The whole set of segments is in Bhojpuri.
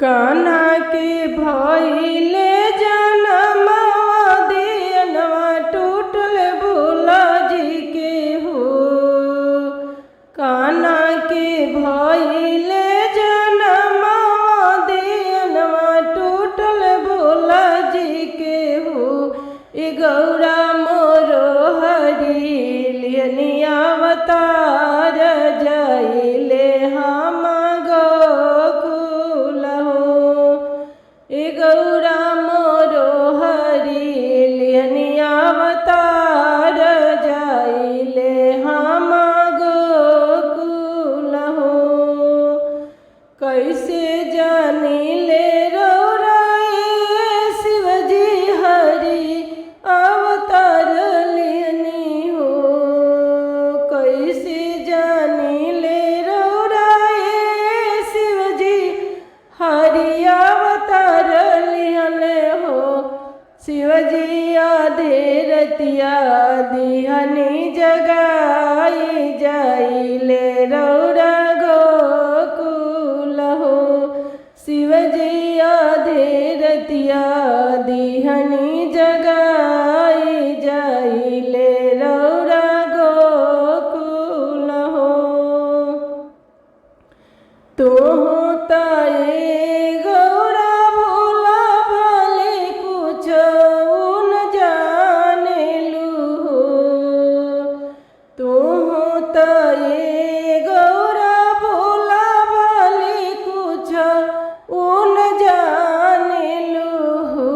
कान्हा के भइले जनमवा दियनवा टूटल भोला जी के हो। कान्हा के भइले जनमवा दियनवा टूटल भोला जी के हो। ए गौरा मोरो हरि लियनिया अवतार जाइले हम गोकुल हो। ए गौरा मोरो हरि लियनिया अवतार जाइले हम गोकुल हो। कैसे जानिले शिवजी हरि अवतार लियनी हो। कैसे जानिले शिवजी हरि अवतार लियले हो। शिवजी आधे रतिया दिहनी जगाई जाइले रौरा गोकुल हो। शिवजी आधे रतिया दिहनी जगाई जाइले रौरा गोकुल हो। तो ताए गौरा भोला भले कुछ न जाने लू हो। तो ताए गौरा भोला भले कुछ न जाने लू हो।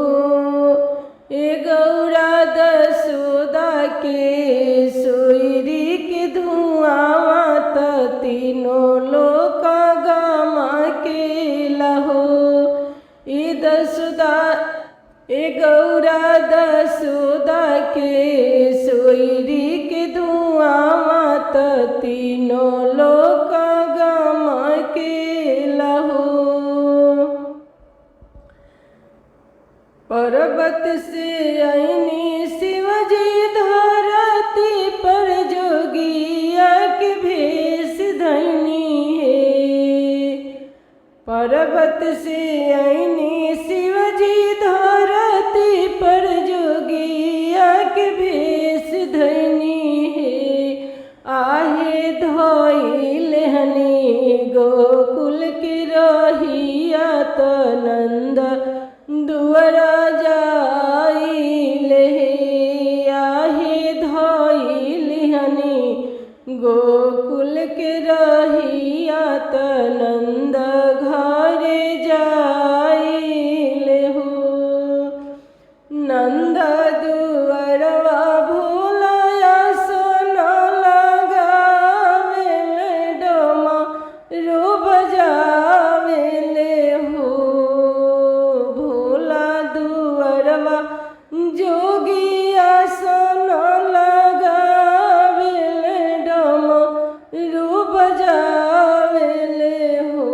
ए गौरा दसोदा के सोयरी के धुआं त तीनों लोक गामा के लहो। ए दसोदा ए गौरा दसोदा के सोयरी के धुआं त तीनों लोक गामा के लहो। पर्वत से आईनी शिवजी धरती पर जोगिया के भेष धैनी है। पर्वत से आईनी शिवजी धरती पर जोगिया के भेष धैनी है। आहे धइले हनी गोकुल के रहिया त नंद दुआरा जाइले। आहे धइले हनी गोकुल के रहिया त नंद घरे जाइले हो। नंद दुआरवा भोला सन लगावे डोमा रो बजावेले हो। भोला दुआरवा जोगिया सन लगावेले डोमा रो बजावेले हो।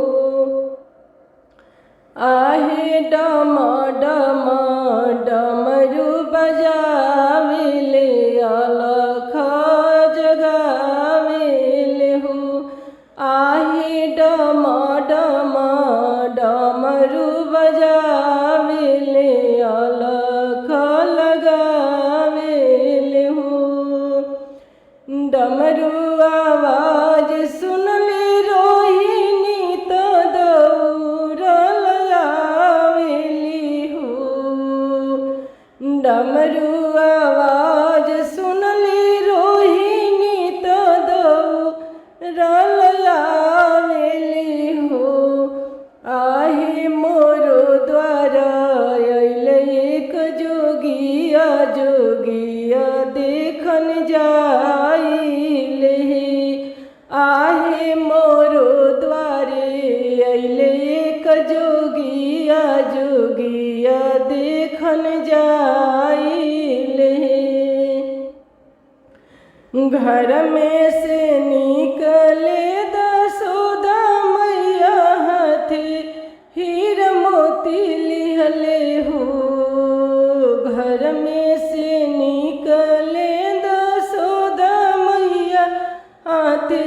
आहे डम डम डमरू बजावेले अलख जगावेले हो। आहे डम डम डमरू बजावेले अलख लगावेले हो। डमरू आवाज सुनले रोहिणी त दौड़ल आवेली हो। डमरू आवाज सुनले रोहिणी त दौड़ल आवेली हो। आहे मोरो द्वार अइले एक जोगिया जोगिया देखन जाइले। आहे मोरो द्वारे अइले एक जोगिया जोगिया देखन जाइले। घर में से निकले दसोदा मैया हाथे हीर मोती लिहले हो। घर में से निकले दसोदा मैया हाथे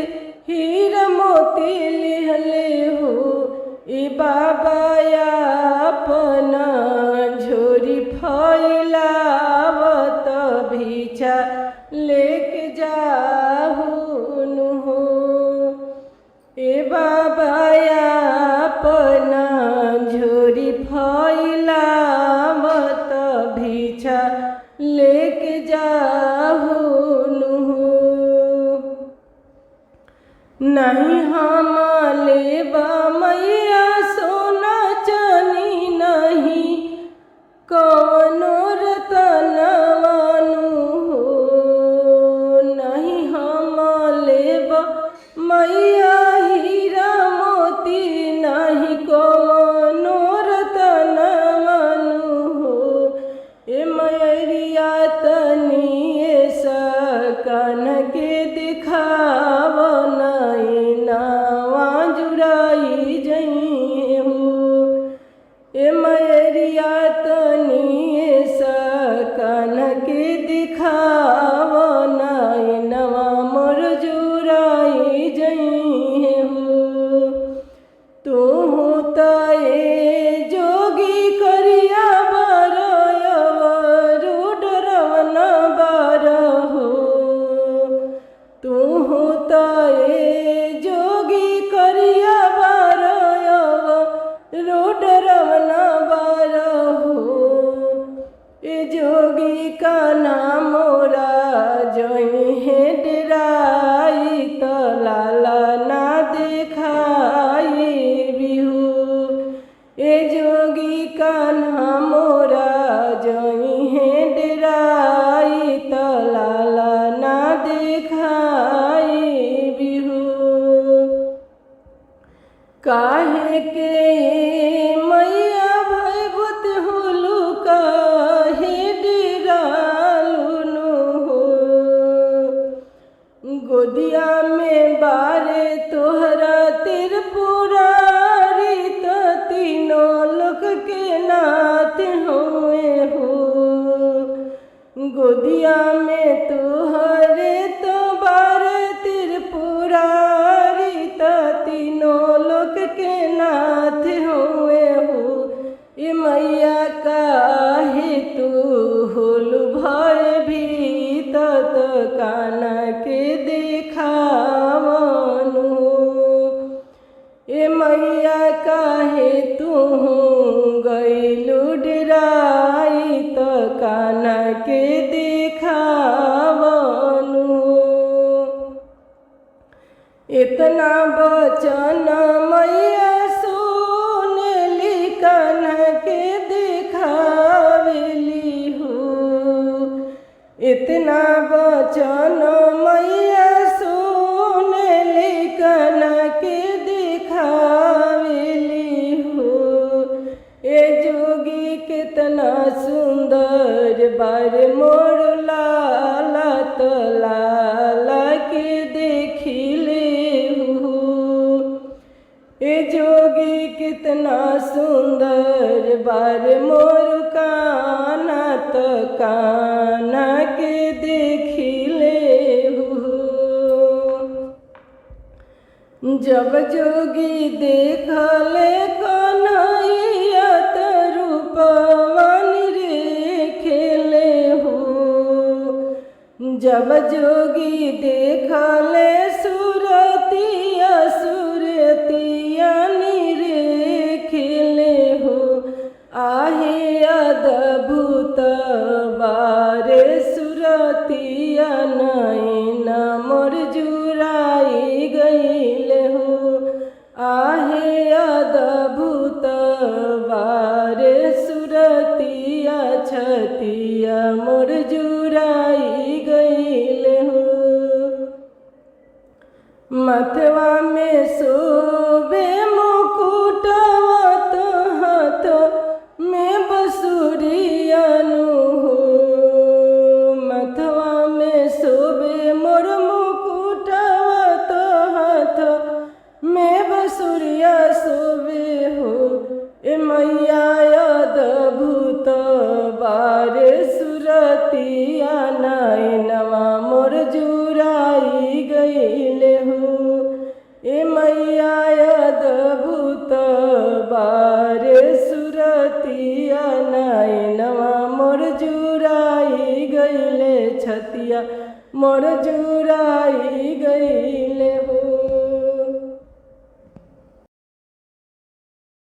हीर मोती लिहले हो। ए बाबा ए मैरिया तनी सकन के दिखाव नवा मोर जुराई जई हो। तू तए जोगी करिया रूड रवन बार हो। तू तए जोगी करिया रूड रवन बार हो। ए जोगी का नाम मोरा जोई है डराई तो लाला ना देखाई बिहू। ए जोगी का नाम मोरा जोई है डराई तो लाला ना देखाई बिहू। काहे के मैया भयभूत होलू काहे डेरालू हो। गोदिया में बारे तोहरा त्रिपुरारी तो तीनों लोक के नाथ हुए हो। गोदिया में तोहरे तो बारे त्रिपुरारी तो तीनों लोक के नाथ हुए हो। ए मैया काहे तू होलू भय भीत तो काना के देखावनु। ए मैया काहे तू गईलू डराई तो काना के देखावनु। इतना बचन मैया सुनली कान्हा के देखावेली हो। इतना बचन मैया सुनली कान्हा के देखावेली हो। ए जोगी कितना सुंदर बार मोर लाला तो लाला के देखिले। ए जोगी कितना सुंदर बार मोर काना तो काना के देखिले हो। जब जोगी देखले कन्हैया तो रूपवान रे खेले हो। जब जोगी देखले सुरतिया सुरतिया रे खेले हो। आहे अद्भुत बारे सुरतिया नैन मोर जुराई गईले हो। आहे अद्भुत बारे सुरतिया छतिया मोर जुराई गईले हो। मथवा में शोभे मुकुटवा तो हाथ में बसुरियानु हो। मथवा में शोभे मोर मुकुटवा तो हाथ में बसुरिया शोभे हो। ए मैया अद्भुत बारे सुरतिया नैनवा मोर जुराई गईले हो। ए मैया अद्भुत बारे सुरतिया नैनवा मोर जुराई गईले छतिया मोर जुराई गईले हो।